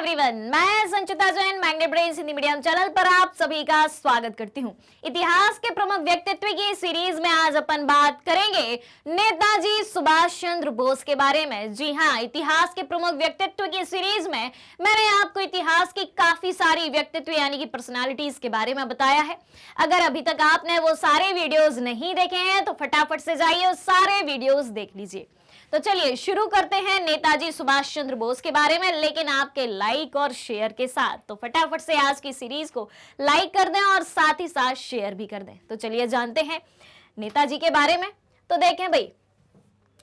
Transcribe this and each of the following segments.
Everyone, मैं Sanchita Jain Magnet Brains Hindi medium channel पर आप सभी का स्वागत करती हूं। इतिहास के प्रमुख व्यक्तित्व की सीरीज में आज अपन बात करेंगे नेताजी सुभाष चंद्र बोस के बारे में। जी हां, इतिहास के प्रमुख व्यक्तित्व की सीरीज में मैंने आपको इतिहास की काफी सारी व्यक्तित्व यानी कि पर्सनालिटीज के बारे में बताया है। अगर अभी तक आपने वो सारे वीडियोज नहीं देखे हैं तो फटाफट से जाइए उस सारे वीडियोज देख लीजिए। तो चलिए शुरू करते हैं नेताजी सुभाष चंद्र बोस के बारे में, लेकिन आपके लाइक और शेयर के साथ। तो फटाफट से आज की सीरीज को लाइक कर दें और साथ ही साथ शेयर भी कर दें। तो चलिए जानते हैं नेताजी के बारे में। तो देखें भाई,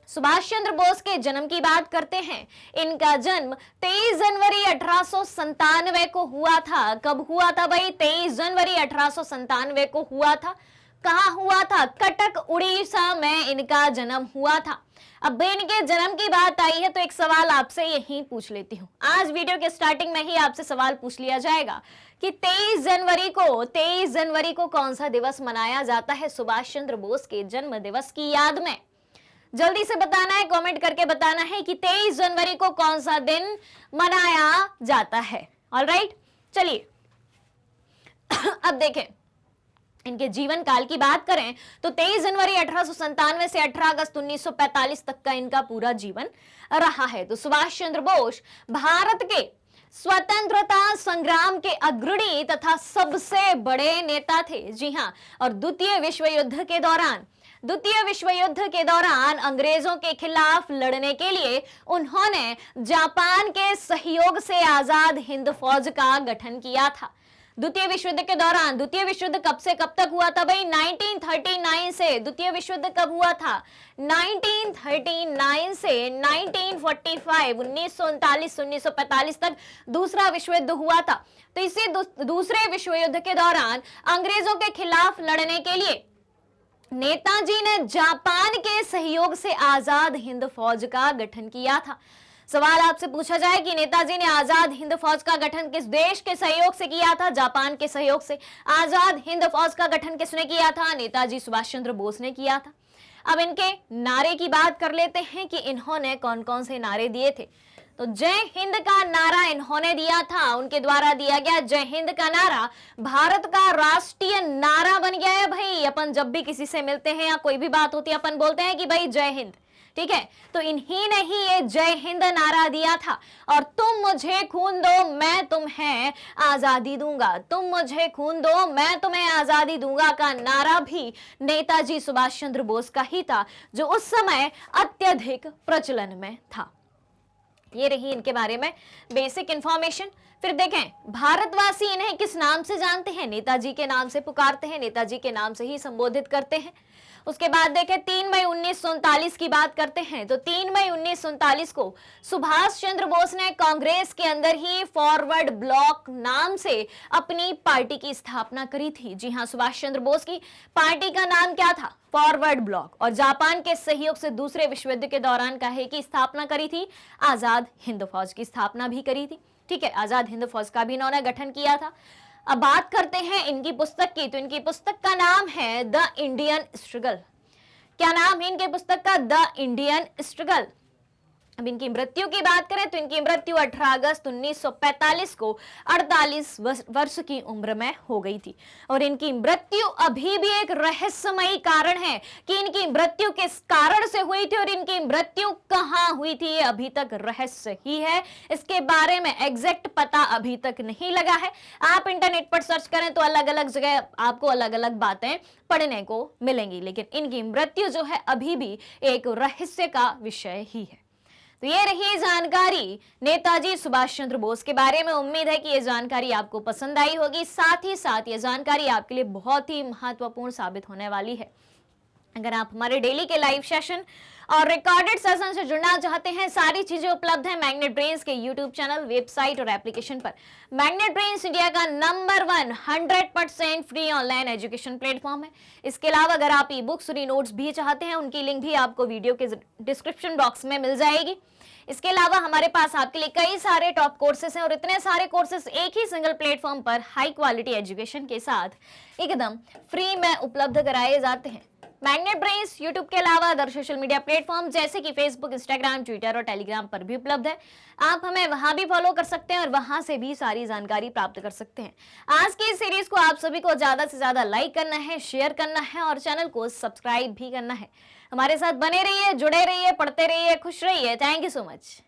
सुभाष चंद्र बोस के जन्म की बात करते हैं। इनका जन्म 23 जनवरी 1897 को हुआ था। कब हुआ था भाई? 23 जनवरी 1897 को हुआ था। कहाँ हुआ था? कटक उड़ीसा में इनका जन्म हुआ था। अब इनके जन्म की बात आई है तो एक सवाल आपसे यहीं पूछ लेती हूँ। आज वीडियो के स्टार्टिंग में ही आपसे सवाल पूछ लिया जाएगा कि 23 जनवरी को कौन सा दिवस मनाया जाता है सुभाष चंद्र बोस के जन्म दिवस की याद में? जल्दी से बताना है, कमेंट करके बताना है कि 23 जनवरी को कौन सा दिन मनाया जाता है। ऑलराइट, चलिए अब देखें इनके जीवन काल की बात करें तो 23 जनवरी 1897 से 18 अगस्त 1945 तक का इनका पूरा जीवन रहा है। तो सुभाष चंद्र बोस भारत के स्वतंत्रता संग्राम के अग्रणी तथा सबसे बड़े नेता थे। जी हां, और द्वितीय विश्व युद्ध के दौरान अंग्रेजों के खिलाफ लड़ने के लिए उन्होंने जापान के सहयोग से आजाद हिंद फौज का गठन किया था। द्वितीय विश्व युद्ध के दौरान, द्वितीय विश्व युद्ध कब से कब तक हुआ था भाई? 1939 से। द्वितीय विश्व युद्ध कब हुआ था? 1939 से 1945, 1939 1945 तक दूसरा विश्व युद्ध हुआ था। तो इसी दूसरे विश्व युद्ध के दौरान अंग्रेजों के खिलाफ लड़ने के लिए नेताजी ने जापान के सहयोग से आजाद हिंद फौज का गठन किया था। सवाल आपसे पूछा जाए कि नेताजी ने आजाद हिंद फौज का गठन किस देश के सहयोग से किया था? जापान के सहयोग से। आजाद हिंद फौज का गठन किसने किया था? नेताजी सुभाष चंद्र बोस ने किया था। अब इनके नारे की बात कर लेते हैं कि इन्होंने कौन कौन से नारे दिए थे। तो जय हिंद का नारा इन्होंने दिया था, उनके द्वारा दिया गया जय हिंद का नारा भारत का राष्ट्रीय नारा बन गया है भाई। अपन जब भी किसी से मिलते हैं या कोई भी बात होती है अपन बोलते हैं कि भाई जय हिंद, ठीक है? तो इन्हीं ने ही ये जय हिंद नारा दिया था। और तुम मुझे खून दो मैं तुम्हें आजादी दूंगा, तुम मुझे खून दो मैं तुम्हें आजादी दूंगा का नारा भी नेताजी सुभाष चंद्र बोस का ही था, जो उस समय अत्यधिक प्रचलन में था। ये रही इनके बारे में बेसिक इंफॉर्मेशन। फिर देखें भारतवासी इन्हें किस नाम से जानते हैं? नेताजी के नाम से पुकारते हैं, नेताजी के नाम से ही संबोधित करते हैं। उसके बाद देखें 3 मई 1939 की बात करते हैं। तो 3 मई 1939 को सुभाष चंद्र बोस ने कांग्रेस के अंदर ही फॉरवर्ड ब्लॉक नाम से अपनी पार्टी की स्थापना करी थी। जी हां, सुभाष चंद्र बोस की पार्टी का नाम क्या था? Forward block. और जापान के सहयोग से दूसरे विश्व युद्ध के दौरान काहे की स्थापना करी थी? आजाद हिंद फौज की स्थापना भी करी थी। ठीक है, आजाद हिंद फौज का भी इन्होंने गठन किया था। अब बात करते हैं इनकी पुस्तक की। तो इनकी पुस्तक का नाम है द इंडियन स्ट्रगल। क्या नाम है इनके पुस्तक का? The Indian struggle. अब इनकी मृत्यु की बात करें तो इनकी मृत्यु 18 अगस्त 1945 को 48 वर्ष की उम्र में हो गई थी। और इनकी मृत्यु अभी भी एक रहस्यमयी कारण है कि इनकी मृत्यु किस कारण से हुई थी और इनकी मृत्यु कहां हुई थी, ये अभी तक रहस्य ही है। इसके बारे में एग्जैक्ट पता अभी तक नहीं लगा है। आप इंटरनेट पर सर्च करें तो अलग अलग जगह आपको अलग अलग बातें पढ़ने को मिलेंगी, लेकिन इनकी मृत्यु जो है अभी भी एक रहस्य का विषय ही है। तो ये रही जानकारी नेताजी सुभाष चंद्र बोस के बारे में। उम्मीद है कि ये जानकारी आपको पसंद आई होगी। साथ ही साथ ये जानकारी आपके लिए बहुत ही महत्वपूर्ण साबित होने वाली है। अगर आप हमारे डेली के लाइव सेशन और रिकॉर्डेड सेशन से जुड़ना चाहते हैं, सारी चीजें उपलब्ध है मैग्नेट ब्रेन्स के यूट्यूब चैनल, वेबसाइट और एप्लीकेशन पर। मैग्नेट ब्रेन्स इंडिया का number 1 100% free online education platform है। इसके अलावा अगर आप ई बुक्स और नोट्स भी चाहते हैं, उनकी लिंक भी आपको वीडियो के डिस्क्रिप्शन बॉक्स में मिल जाएगी। इसके अलावा हमारे पास आपके लिए कई सारे टॉप कोर्सेस हैं और इतने सारे कोर्सेस एक ही सिंगल प्लेटफॉर्म पर हाई क्वालिटी एजुकेशन के साथ एकदम फ्री में उपलब्ध कराए जाते हैं। मैग्नेट ब्रेन्स यूट्यूब के अलावा अदर सोशल मीडिया प्लेटफॉर्म जैसे कि फेसबुक, इंस्टाग्राम, ट्विटर और टेलीग्राम पर भी उपलब्ध है। आप हमें वहां भी फॉलो कर सकते हैं और वहां से भी सारी जानकारी प्राप्त कर सकते हैं। आज की इस सीरीज को आप सभी को ज्यादा से ज्यादा लाइक करना है, शेयर करना है और चैनल को सब्सक्राइब भी करना है। हमारे साथ बने रहिए, जुड़े रहिए, पढ़ते रहिए, खुश रहिए। Thank you so much.